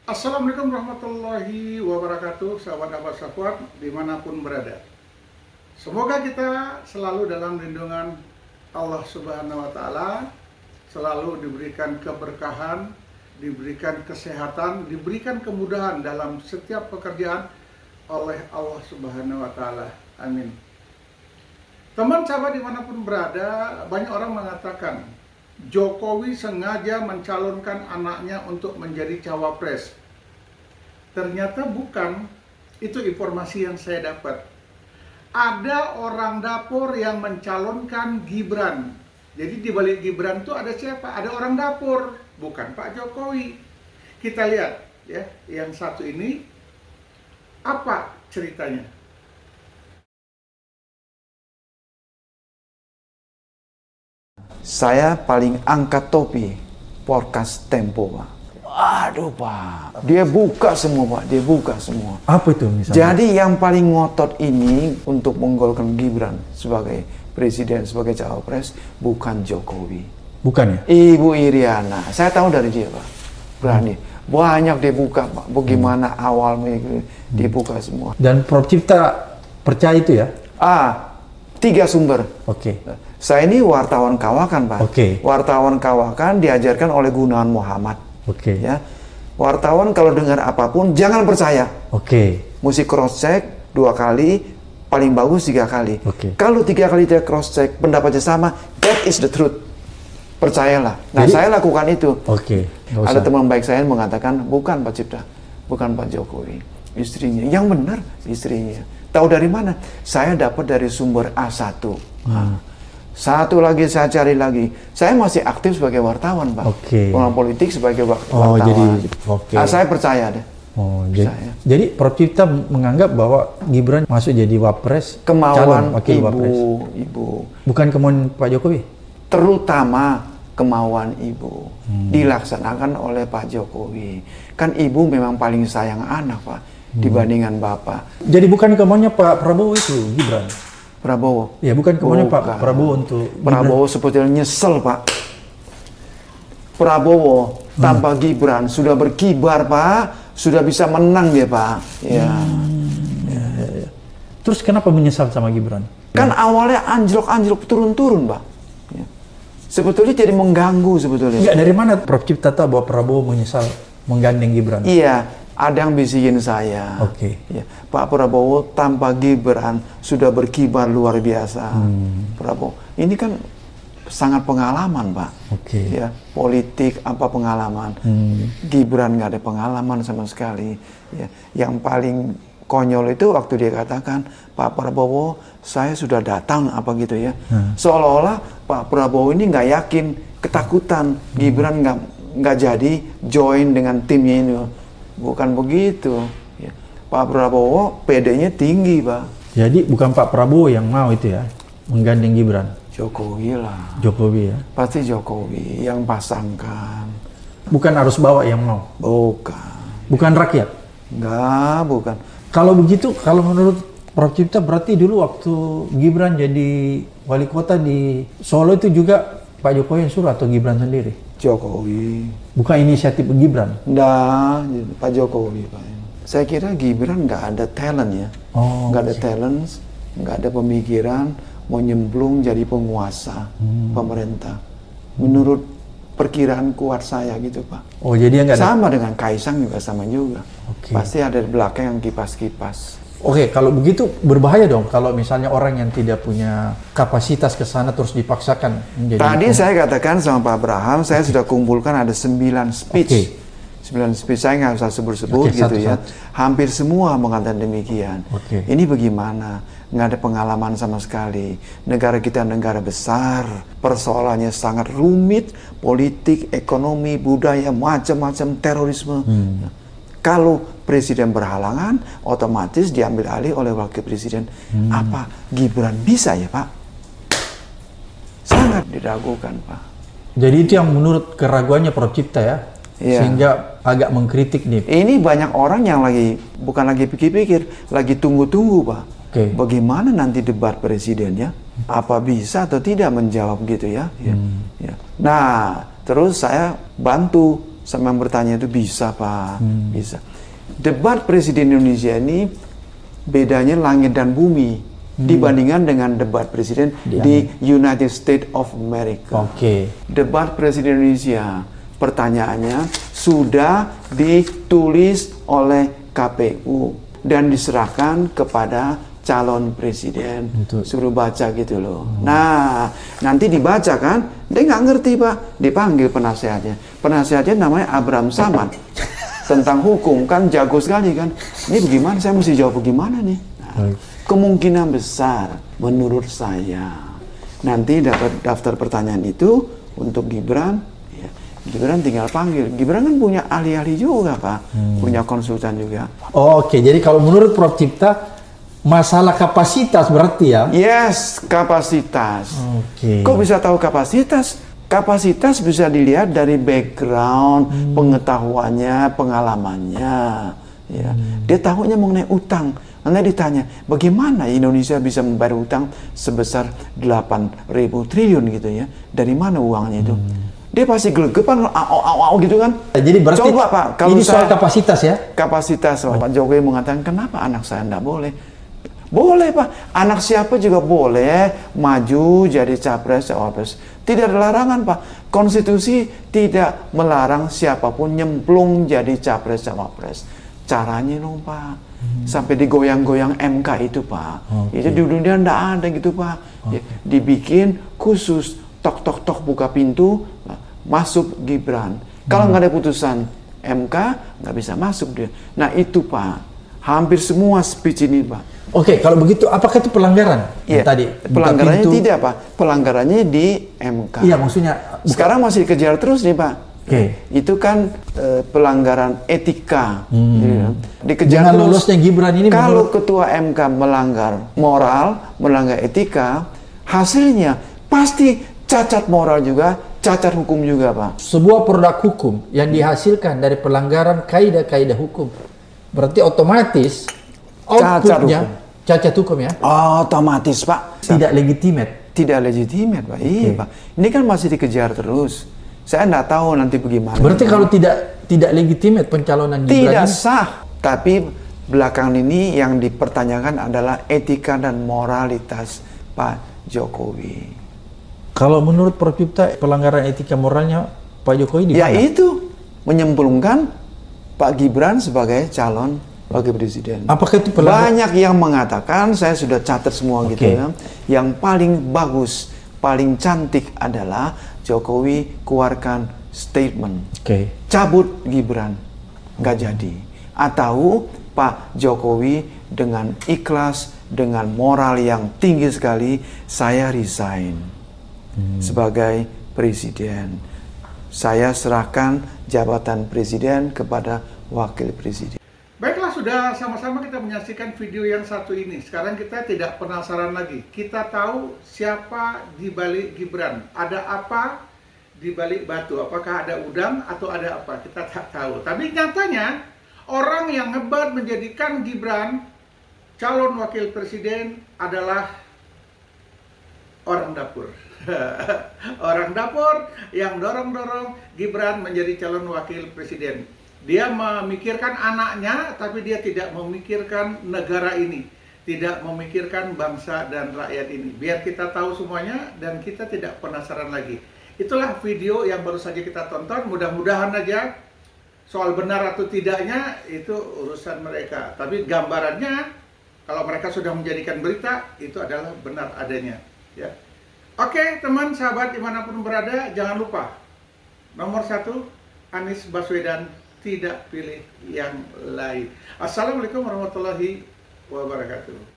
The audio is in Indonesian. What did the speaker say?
Assalamualaikum warahmatullahi wabarakatuh, sahabat Abah Safwat dimanapun berada. Semoga kita selalu dalam lindungan Allah Subhanahu wa Ta'ala, selalu diberikan keberkahan, diberikan kesehatan, diberikan kemudahan dalam setiap pekerjaan oleh Allah Subhanahu wa Ta'ala. Amin. Teman sahabat dimanapun berada, banyak orang mengatakan Jokowi sengaja mencalonkan anaknya untuk menjadi cawapres. Ternyata bukan, itu informasi yang saya dapat. Ada orang dapur yang mencalonkan Gibran. Jadi di balik Gibran itu ada siapa? Ada orang dapur, bukan Pak Jokowi. Kita lihat ya, yang satu ini apa ceritanya? Saya paling angkat topi podcast Tempo, Pak. Aduh, Pak. Dia buka semua, Pak. Dia buka semua. Apa itu misalnya? Jadi yang paling ngotot ini untuk menggolkan Gibran sebagai presiden, sebagai cawapres, bukan Jokowi. Bukan ya? Ibu Iriana. Saya tahu dari dia, Pak. Berani. Banyak dia buka, Pak. Bagaimana awal dia buka semua. Dan Prof Cipta percaya itu ya? 3 sumber. Oke. Saya ini wartawan kawakan, Pak. Oke. Wartawan kawakan diajarkan oleh Gunawan Muhammad. Oke. Ya, wartawan kalau dengar apapun jangan percaya. Oke. Mesti cross check 2 kali, paling bagus 3 kali. Oke. Kalau 3 kali tidak cross check, pendapatnya sama, that is the truth. Percayalah. Nah, Jadi, saya lakukan itu. Oke. Ada teman baik saya yang mengatakan bukan Pak Cipta, bukan Pak Jokowi, istrinya. Yang benar istrinya. Tahu dari mana? Saya dapat dari sumber A1. Satu lagi saya cari lagi. Saya masih aktif sebagai wartawan, Pak. Oke. Orang politik sebagai Oh, wartawan. jadi oke. Saya percaya deh. Oh, jadi Prof Cipta menganggap bahwa Gibran masuk jadi wapres, calon Kemauan wakil wapres. ibu. Bukan kemauan Pak Jokowi? Terutama kemauan ibu dilaksanakan oleh Pak Jokowi. Kan ibu memang paling sayang anak, Pak, dibandingkan bapak. Jadi bukan kemauannya Pak Prabowo itu, Gibran? Prabowo. Ya, bukan kemauannya Pak Bukan. Prabowo untuk Prabowo sebetulnya nyesel, Pak. Prabowo tanpa Gibran sudah berkibar, Pak. Sudah bisa menang dia, Pak. Ya. Terus kenapa menyesal sama Gibran? Kan awalnya anjlok-anjlok turun-turun, Pak. Ya. Sebetulnya jadi mengganggu sebetulnya. Enggak, dari mana Prof Cipta tahu bahwa Prabowo menyesal menggandeng Gibran? Iya, ada yang bisikin saya. Oke. Ya, Pak Prabowo tanpa Gibran sudah berkibar luar biasa. Prabowo, ini kan sangat pengalaman, Pak. Oke. Ya, politik apa pengalaman? Gibran nggak ada pengalaman sama sekali. Ya, yang paling konyol itu waktu dia katakan, Pak Prabowo, saya sudah datang apa gitu ya. Seolah-olah Pak Prabowo ini nggak yakin, ketakutan Gibran nggak jadi join dengan timnya ini. Bukan begitu. Ya. Pak Prabowo PD-nya tinggi, Pak. Jadi bukan Pak Prabowo yang mau itu ya, menggandeng Gibran? Jokowi lah. Jokowi ya? Pasti Jokowi yang pasangkan. Bukan arus bawah yang mau? Bukan. Bukan rakyat? Enggak, bukan. Kalau begitu, kalau menurut Prof Cipta berarti dulu waktu Gibran jadi wali kota di Solo itu juga Pak Jokowi yang suruh atau Gibran sendiri? Jokowi. Bukan inisiatif Gibran? Enggak, Pak Jokowi, Pak. Saya kira Gibran nggak ada talent ya. Oh, Nggak ada talent, nggak ada pemikiran, mau nyemplung jadi penguasa pemerintah. Menurut perkiraan kuat saya gitu, Pak. Oh, jadi yang nggak ada? Sama dengan Kaisang juga sama juga. Oke. Pasti ada di belakang yang kipas-kipas. Oke, kalau begitu berbahaya dong kalau misalnya orang yang tidak punya kapasitas ke sana terus dipaksakan menjadi... Tadi saya katakan sama Pak Abraham, saya sudah kumpulkan ada 9 speech. Oke. 9 speech, saya nggak usah sebut-sebut Oke, gitu ya. satu-satu. Hampir semua mengatakan demikian. Oke. Ini bagaimana? Nggak ada pengalaman sama sekali. Negara kita negara besar, persoalannya sangat rumit, politik, ekonomi, budaya, macam-macam, terorisme. Kalau presiden berhalangan, otomatis diambil alih oleh wakil presiden. Apa Gibran bisa ya, Pak? Sangat diragukan, Pak. Jadi itu yang menurut keraguannya Prof Cipta ya? Iya. Sehingga agak mengkritik nih. Ini banyak orang yang bukan lagi pikir-pikir, lagi tunggu-tunggu, Pak. Oke. Bagaimana nanti debat presiden ya? Apa bisa atau tidak menjawab gitu ya? Ya. Nah, terus saya bantu sama yang bertanya itu bisa Pak, bisa. Debat Presiden Indonesia ini bedanya langit dan bumi dibandingkan dengan debat Presiden di United States of America. Debat Presiden Indonesia, pertanyaannya sudah ditulis oleh KPU dan diserahkan kepada calon presiden. Suruh baca gitu loh. Nah, nanti dibaca kan, dia nggak ngerti Pak, dipanggil penasehatnya. Penasehatnya namanya Abraham Samad. Tentang hukum kan jago sekali kan. Ini bagaimana, saya mesti jawab bagaimana nih? Nah, kemungkinan besar menurut saya nanti dapat daftar pertanyaan itu untuk Gibran. Ya, Gibran tinggal panggil. Gibran kan punya ahli-ahli juga Pak, punya konsultan juga. Oke, jadi kalau menurut Prof Cipta masalah kapasitas berarti ya? Yes, kapasitas. Oke. Kok bisa tahu kapasitas? Kapasitas bisa dilihat dari background, pengetahuannya, pengalamannya. Ya. Dia tahunya mengenai utang. Nanti ditanya, bagaimana Indonesia bisa membayar utang sebesar 8.000 triliun gitu ya? Dari mana uangnya itu? Dia pasti gelegepan, gitu kan? Jadi berarti coba Pak, kalau ini soal kapasitas ya? Kapasitas, Pak Jokowi mengatakan, kenapa anak saya enggak boleh? Boleh Pak, anak siapa juga boleh maju jadi capres, cawapres. Tidak ada larangan Pak. Konstitusi tidak melarang siapapun nyemplung jadi capres, cawapres. Caranya dong Pak. Sampai digoyang-goyang MK itu Pak. Itu di dunia enggak ada gitu Pak. Ya, dibikin khusus, tok buka pintu, masuk Gibran. Kalau nggak ada putusan MK, nggak bisa masuk dia. Nah itu Pak, hampir semua speech ini Pak. Oke, kalau begitu apakah itu pelanggaran? Iya, Tadi pelanggarannya tidak Pak, pelanggarannya di MK. Iya, maksudnya sekarang masih dikejar terus nih Pak. Itu kan pelanggaran etika. Dikejar dengan terus. lolosnya Gibran ini Kalau ketua MK melanggar moral, melanggar etika, hasilnya pasti cacat moral juga, cacat hukum juga Pak. Sebuah produk hukum yang dihasilkan dari pelanggaran kaidah-kaidah hukum, berarti otomatis outputnya cacat hukum ya? Otomatis Pak. Tidak legitimate. Tidak legitimate Pak. Iya Pak. Ini kan masih dikejar terus. Saya nggak tahu nanti bagaimana. Berarti kalau tidak legitimate pencalonan Gibran tidak sah. Tapi belakangan ini yang dipertanyakan adalah etika dan moralitas Pak Jokowi. Kalau menurut Prof Cipta pelanggaran etika moralnya Pak Jokowi di mana? Yaitu menyemplungkan Pak Gibran sebagai calon wakil presiden. Apakah itu Banyak yang mengatakan, saya sudah catat semua gitu ya. Yang paling bagus, paling cantik adalah Jokowi keluarkan statement. Cabut Gibran, nggak jadi. Atau Pak Jokowi dengan ikhlas, dengan moral yang tinggi sekali, saya resign sebagai presiden. Saya serahkan jabatan presiden kepada wakil presiden. Baiklah, sudah sama-sama kita menyaksikan video yang satu ini. Sekarang kita tidak penasaran lagi. Kita tahu siapa di balik Gibran. Ada apa di balik batu? Apakah ada udang atau ada apa? Kita tak tahu. Tapi nyatanya orang yang hebat menjadikan Gibran calon wakil presiden adalah orang dapur. Orang dapur yang dorong-dorong Gibran menjadi calon wakil presiden. Dia memikirkan anaknya, tapi dia tidak memikirkan negara ini, tidak memikirkan bangsa dan rakyat ini. Biar kita tahu semuanya dan kita tidak penasaran lagi. Itulah video yang baru saja kita tonton. Mudah-mudahan aja soal benar atau tidaknya itu urusan mereka. Tapi gambarannya, kalau mereka sudah menjadikan berita, itu adalah benar adanya. Ya. Oke, teman, sahabat dimanapun berada, jangan lupa nomor 1, Anies Baswedan, tidak pilih yang lain. Assalamualaikum warahmatullahi wabarakatuh.